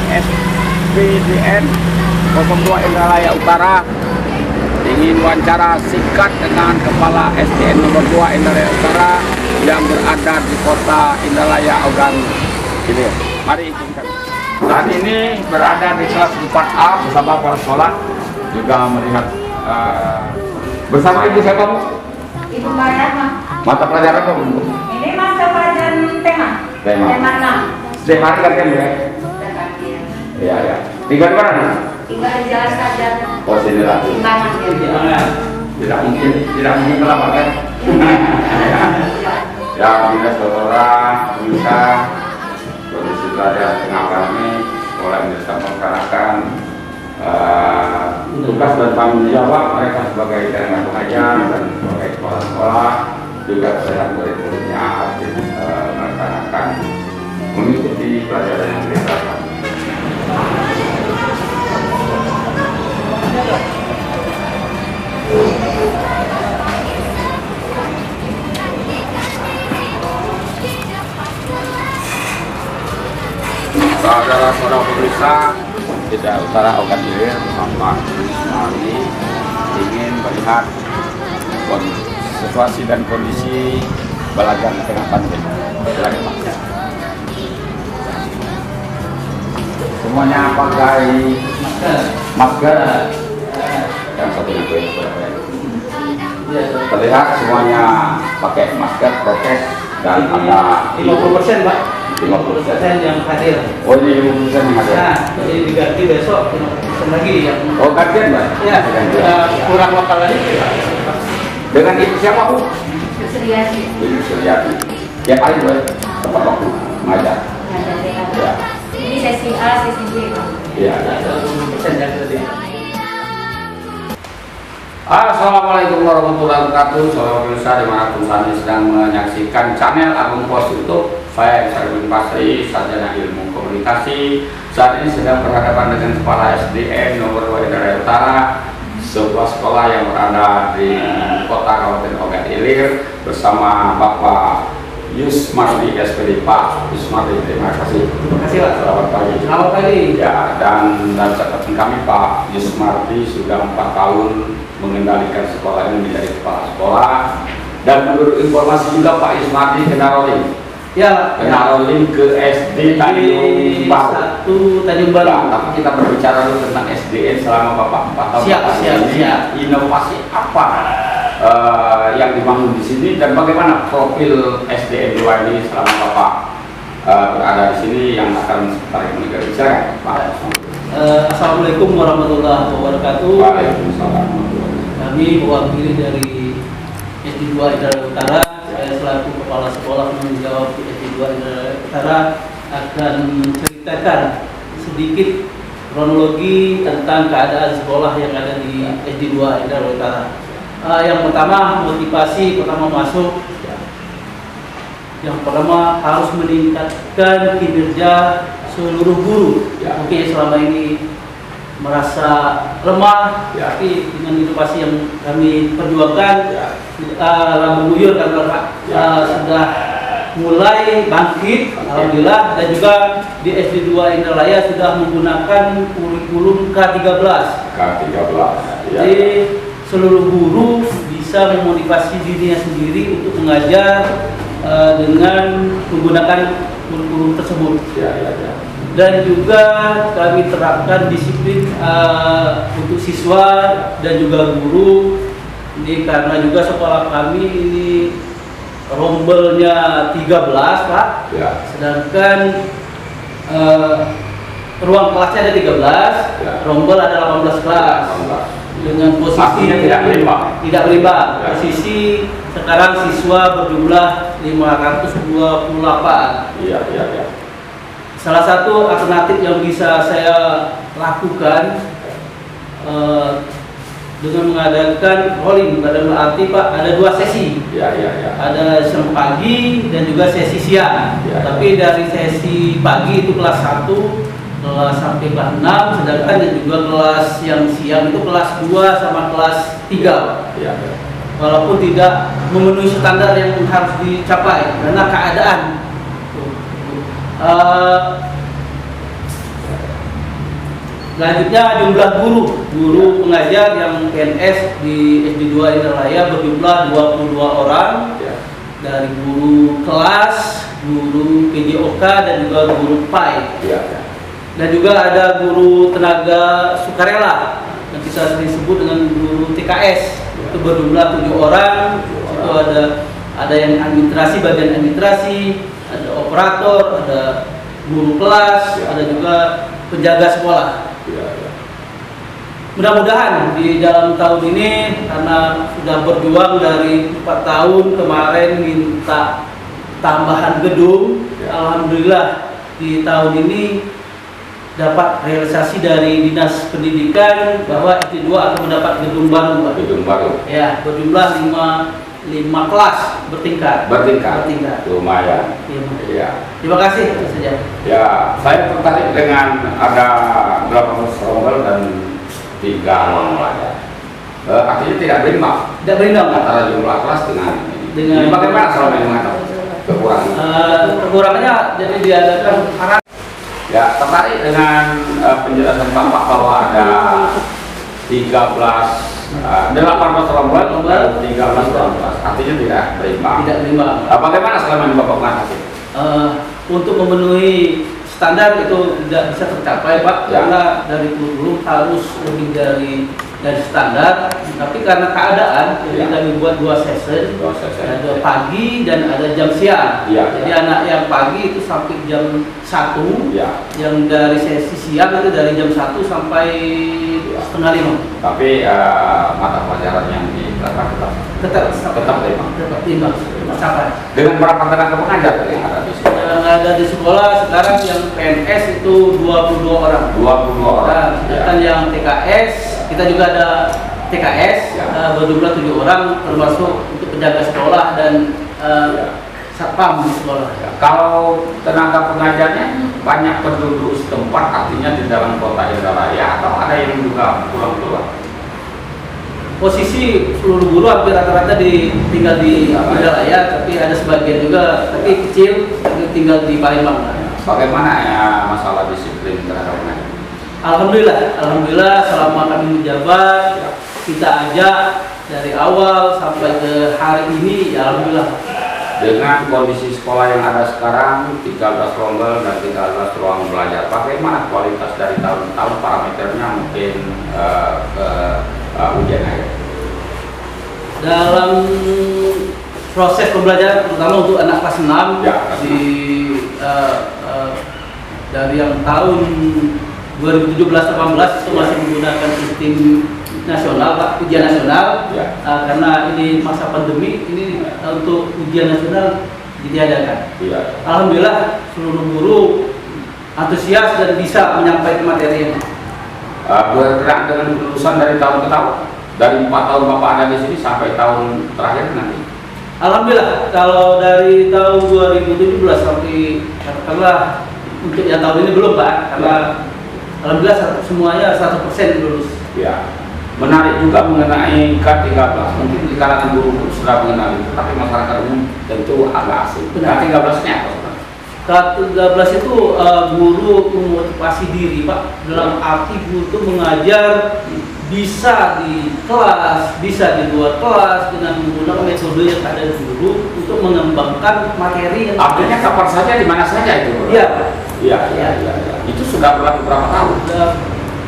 SPDN 02 Indralaya Utara. Ingin wawancara singkat dengan Kepala SDN nomor 2 Indralaya Utara yang berada di kota Indralaya Ogan Ilir. Mari izinkan. Saat ini berada di kelas 4A bersama para sekolah, juga melihat bersama ibu siapa Bu? Ibu Mariama. Mata pelajaran apa Bu? Ini mata pelajaran tema. Tema 6. Setiap hari kan ya? Iya, ya. Tinggal di mana? Tinggal di Jalan Sarjana. Oh, sini lah. Timbangan ya. Tidak mungkin terlambat kan? Ya, bila saudara bisa kondisi belajar tengah pandemi, sekolah ini bisa melaksanakan tugas dan tanggung jawab mereka sebagai tenaga pengajar dan sebagai sekolah-sekolah juga kesehatan murid-muridnya aktif melaksanakan mengikuti pelajaran yang diberikan. Saudara-saudara pemirsa tidak Utara Ogan Ilir Bapak Ismari ingin melihat situasi dan kondisi belajar di tengah pandemi. Silakan Pak. Semuanya pakai masker. Yang satu itu terlihat semuanya pakai masker, prokes, dan ada 50% Pak. 50% yang hadir. Oh, ini 50% yang hadir. Nah, jadi diganti besok 50% lagi yang. Oh, gantian Mbak? Ya, kurang lokal lagi. Dengan ibu siapa Bu? Suryati. Ibu Suryati. Tiap hari Mbak tepat waktu mengajar. Ya. Ini sesi A, sesi B. Iya. 50% yang tadi. Assalamualaikum warahmatullahi wabarakatuh. Saudara pemirsa dimanapun Anda sedang menyaksikan channel Agung Pos YouTube, saya Sarwin Pasri, sarjana ilmu komunikasi. Saat ini sedang berhadapan dengan Kepala SDN nomor 2 Indralaya Utara, sebuah sekolah yang berada di kota Kabupaten Ogan Ilir, bersama Bapak Yusmardi SPD. Pak Yusmardi, terima kasih. Terima kasih Pak. Selamat pagi. Selamat pagi. Ya, dan catatan kami Pak Yusmardi sudah 4 tahun mengendalikan sekolah ini menjadi kepala sekolah, dan menurut informasi juga Pak Yusmardi kena rolling. Ya, Kena rolling ke SD Tanjung Baru. 1 Tanjung Baru. Ya, tapi kita berbicara dulu tentang SDN selama Bapak 4 tahun. Siap. Inovasi apa yang dibangun di sini, dan bagaimana profil SDN 2 ini selama Bapak berada di sini yang akan tarik menegak bicara, Pak. Assalamualaikum warahmatullahi wabarakatuh. Waalaikumsalam. Kami mewakili dari SD2 Indralaya Utara. Saya selaku kepala sekolah menjawab SD2 Indralaya Utara akan menceritakan sedikit kronologi tentang keadaan sekolah yang ada di SD2 Indralaya Utara. Yang pertama, motivasi pertama masuk. Yang pertama harus meningkatkan kinerja seluruh guru. Mungkin selama ini merasa lemah, tapi dengan inovasi yang kami perjuangkan, Lambung Buyur kan Pak, sudah mulai bangkit, alhamdulillah. Dan juga di SD2 Indralaya sudah menggunakan kurikulum K13. Jadi seluruh guru bisa memotivasi dirinya sendiri untuk mengajar dengan menggunakan kurikulum tersebut. Dan juga kami terapkan disiplin untuk siswa dan juga guru. Ini karena juga sekolah kami ini rombelnya 13 Pak, sedangkan ruang kelasnya ada 13, rombel ada 18 kelas. Dengan posisi tidak berimbang. Posisi sekarang siswa berjumlah 528. Salah satu alternatif yang bisa saya lakukan dengan mengadakan rolling, pada berarti Pak ada 2 sesi. Ada siang pagi dan juga sesi siang. Tapi dari sesi pagi itu kelas 1 kelas sampai kelas 6, sedangkan dan juga kelas yang siang itu kelas 2 sama kelas 3. Walaupun tidak memenuhi standar yang harus dicapai karena keadaan. Selanjutnya jumlah guru pengajar yang PNS di SD 2 Indralaya berjumlah 22 orang, Ya. dari guru kelas, guru PJOK dan juga guru PAI. Ya. Dan juga ada guru tenaga sukarela yang bisa disebut dengan guru TKS, itu berjumlah 7 orang. Itu ada yang administrasi, bagian administrasi, ada operator, ada guru kelas, ada juga penjaga sekolah. Ya. Mudah-mudahan di dalam tahun ini, karena sudah berjuang dari 4 tahun kemarin minta tambahan gedung, alhamdulillah di tahun ini dapat realisasi dari Dinas Pendidikan bahwa SD 2 akan mendapat gedung baru, Pak. Gedung baru. Ya, berjumlah 5 kelas bertingkat. Lumayan. Iya. Ya. Terima kasih saja. Ya, saya tertarik dengan ada 8 rombel dan 3 ruang belajar. Artinya tidak berimbang. Tidak berimbang, Pak. Antara jumlah kelas dengan Dengan- ini bagaimana selama ini mengatasi kekurangan? Kekurangannya jadi diadakan Ya, tertarik dengan penjelasan Bapak bahwa ada 18 rombel dan 13 ruang kelas. Artinya tidak berimbang. tidak berimbang. Bagaimana selama ini Bapak mengatasi? Untuk memenuhi standar itu tidak bisa tercapai, Pak, Ya. karena dari kurikulum harus lebih dari standar, tapi karena keadaan jadi Ya. kami buat 2 sesi, ada pagi dan ada jam siang. Ya. Jadi anak yang pagi itu sampai jam 1, Ya. yang dari sesi siang itu dari jam 1 sampai setengah 5. Tapi mata pelajaran yang diterapkan Tetap berimbang. timbang sampai. Dengan berapa tenaga pengajar yang ada di sini? Yang ada di sekolah sekarang yang PNS itu 22 orang. 22 orang. Dan yang TKS, kita juga ada TKS, Ya. berjumlah 7 orang, termasuk untuk penjaga sekolah dan satpam di sekolah. Ya, kalau tenaga pengajarnya banyak penduduk setempat, artinya di dalam kota Indralaya, atau ada yang juga pulang-pulang? Posisi seluruh guru hampir rata-rata tinggal di Indralaya, tapi ada sebagian juga, tapi kecil, tinggal di Palembang. Bagaimana ya masalah disiplin tenaga pengajar? Alhamdulillah selama kami menjabat, kita ajak dari awal sampai ke hari ini, ya alhamdulillah. Dengan kondisi sekolah yang ada sekarang, 13 rombel dan 13 ruang belajar, bagaimana kualitas dari tahun-tahun parameternya mungkin ke ujian akhir? Dalam proses pembelajaran, terutama untuk anak kelas 6, Ya, dari yang tahun 2017-18 itu masih menggunakan sistem nasional, Pak, ujian nasional. Ya. Karena ini masa pandemi, ini untuk ujian nasional ditiadakan. Iya. Alhamdulillah seluruh guru antusias dan bisa menyampaikan materinya. Bergerak dengan lulusan dari tahun ke tahun, dari 4 tahun Bapak ada di sini sampai tahun terakhir nanti. Alhamdulillah kalau dari tahun 2017 sampai katakanlah untuk yang tahun ini belum, Pak, karena alhamdulillah semuanya 100% lulus. Ya. Menarik juga mengenai K13, mungkin di kalangan guru sudah mengenali, tapi masyarakat umum tentu agak asing. K13-nya apa sebenarnya? K13 itu guru memotivasi diri, Pak, dalam arti guru itu mengajar bisa di kelas, bisa di luar kelas dengan menggunakan metode yang ada di guru untuk mengembangkan materi yang Artinya kapan saja, di mana saja itu? Iya. Iya. Itu sudah berlaku berapa tahun?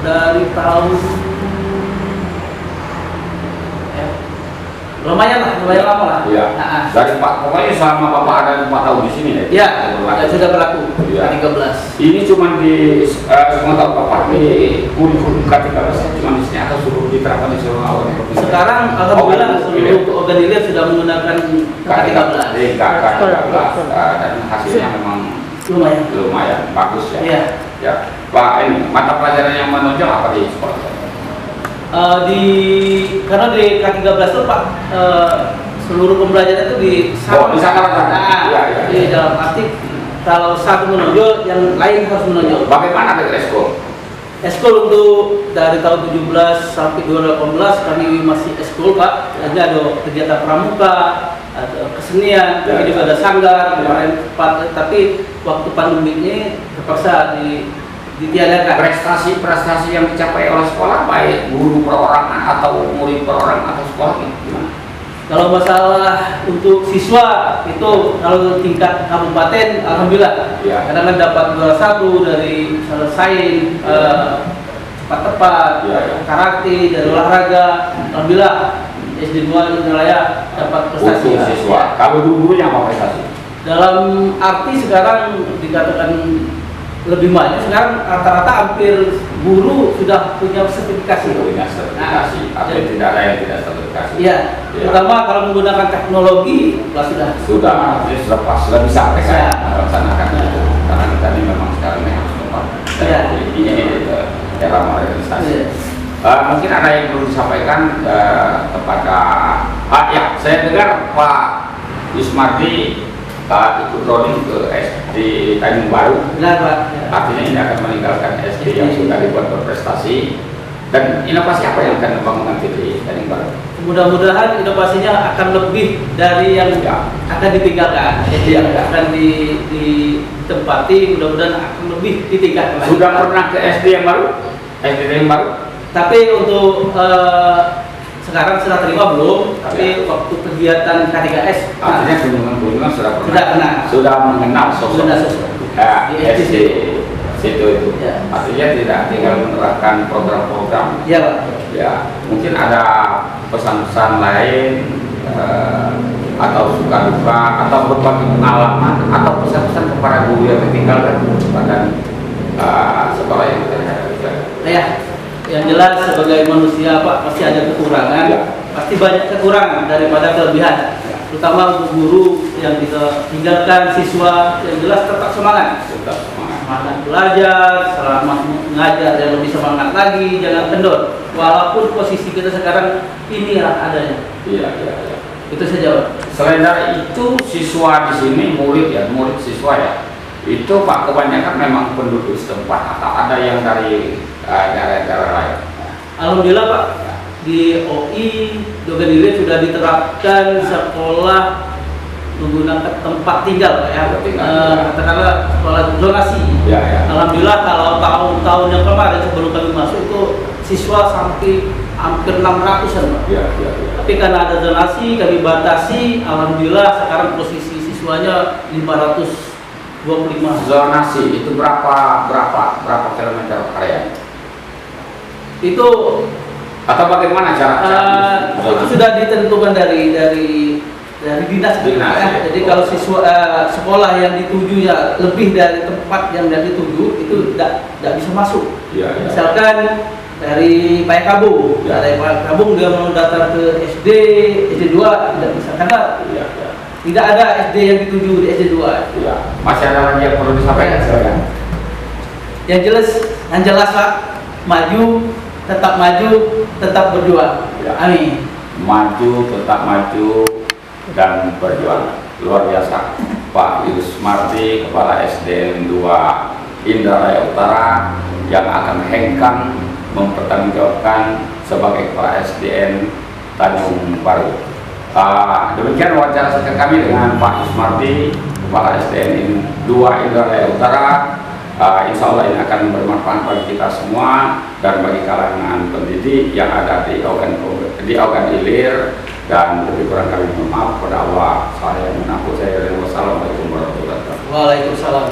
Dari tahun lumayan lama lah. Iya. Dari pokoknya selama Bapak ada 4 tahun di sini ya? Iya, sudah berlaku. Iya. K13. Ini cuma di semua tahun Bapak di kurikulum K13, cuma di sini atau suruh diterapkan di seluruh awal provinsi? Sekarang alhamdulillah seluruh organ hilir sudah menggunakan K13. K13 dan hasilnya memang lumayan bagus ya. Iya. Ya. Pak, ini mata pelajaran yang menonjol apa di sekolah? Karena di K13 itu, Pak, seluruh pembelajaran itu disamakan. Iya. Di dalam arti kalau satu menonjol, yang lain harus menonjol. Bagaimana dengan eskul? Eskul untuk dari tahun 17 sampai 2018 kami masih eskul, Pak. Jadi ada kegiatan pramuka, ada kesenian, kami juga ada sanggar kemarin, Pak. Tapi waktu pandemi ini terpaksa ditiadakan. Prestasi-prestasi yang dicapai oleh sekolah, baik guru perorangan atau murid perorangan atau sekolah gimana? Kalau masalah untuk siswa itu kalau tingkat kabupaten alhamdulillah Ya. kadang dapat juara 1 dari selesai tepat-tepat, Ya, ya. karakter dari olahraga, alhamdulillah SD 2 Indralaya dapat prestasi. Untuk siswa. Kalau gurunya apa prestasi? Dalam arti sekarang dikatakan lebih banyak, sekarang rata-rata hampir guru sudah punya sertifikasi. Punya sertifikasi, atau tidak ada yang tidak sertifikasi? Iya, Ya. terutama kalau menggunakan teknologi sudah. Sudah bisa mereka Ya. melaksanakan itu. Karena kita ini memang sekarang ini harus tempat. Ya. Ini era modernisasi. Iya. Mungkin ada yang perlu disampaikan kepada ya, saya dengar Pak Yusmardi ikut rolling ke SD Tanjung Baru. Benar Pak. Ya. Artinya ini akan meninggalkan SD yang sudah dibuat berprestasi. Dan inovasi apa yang akan dibangun nanti di Tanjung Baru? Mudah-mudahan inovasinya akan lebih dari yang Ya. akan ditinggalkan. Jadi yang akan ditempati mudah-mudahan akan lebih ditingkatkan. Sudah pernah ke SD yang baru? SD yang baru? Tapi untuk sekarang sudah terima belum? Tapi waktu kegiatan K3S Artinya kunjungan-kunjungan sudah pernah. sudah pernah. Sudah mengenal sosok. Sudah sosok. Ya, Di SD situ itu. Ya. Artinya tidak tinggal menerapkan program-program. Iya Pak. Ya, mungkin ada pesan-pesan lain atau suka duka atau berbagi pengalaman atau pesan-pesan kepada guru yang ditinggalkan pada sekolah yang terhadap. Ya, yang jelas sebagai manusia Pak pasti ada kekurangan, Ya. pasti banyak kekurangan daripada kelebihan. Terutama untuk guru yang kita tinggalkan siswa yang jelas tetap semangat. Sudah semangat. Semangat belajar, selamat mengajar yang lebih semangat lagi, jangan kendor. Walaupun posisi kita sekarang inilah adanya. Iya, iya, iya. Itu saja Pak. Selain dari itu, siswa di sini murid siswa ya, itu Pak kebanyakan memang penduduk setempat atau ada yang dari daerah-daerah lain. Alhamdulillah Pak, di OI Dogenile sudah diterapkan sekolah menggunakan tempat tinggal Pak ya. Tempat tinggal, ya. Katakanlah sekolah zonasi. Ya, ya. Alhamdulillah kalau tahun-tahun yang kemarin sebelum kami masuk itu siswa sampai hampir 600-an Pak. Ya, ya, ya. Tapi karena ada zonasi kami batasi, alhamdulillah sekarang posisi siswanya 525. Zonasi itu berapa kilometer area? Itu Atau bagaimana cara? itu sudah ditentukan dari dinas. Dinas, Ya. ya. Jadi kalau siswa sekolah yang dituju ya lebih dari tempat yang dituju itu tidak bisa masuk. Iya, iya. Misalkan dari Payakabung, Ya. dari Payakabung dia mau datang ke SD 2 tidak bisa karena Iya, iya. tidak ada SD yang dituju di SD 2. Iya. Masih ada lagi yang perlu disampaikan silakan. Yang jelas Pak, tetap maju, tetap berjuang. Ya. Amin. Maju, tetap maju dan berjuang. Luar biasa. Pak Yusmardi, Kepala SDN 2 Indralaya Utara yang akan hengkang mempertanggungjawabkan sebagai Kepala SDN Tanjung Baru. Demikian wawancara singkat kami dengan Pak Yusmardi, Kepala SDN 2 Indralaya Utara. Insya Allah ini akan bermanfaat bagi kita semua dan bagi kalangan pendidik yang ada di Ogan Ilir, dan lebih kurang kami mohon maaf kepada Allah. Saya mengaku saya. Wassalamualaikum warahmatullahi wabarakatuh. Waalaikumsalam.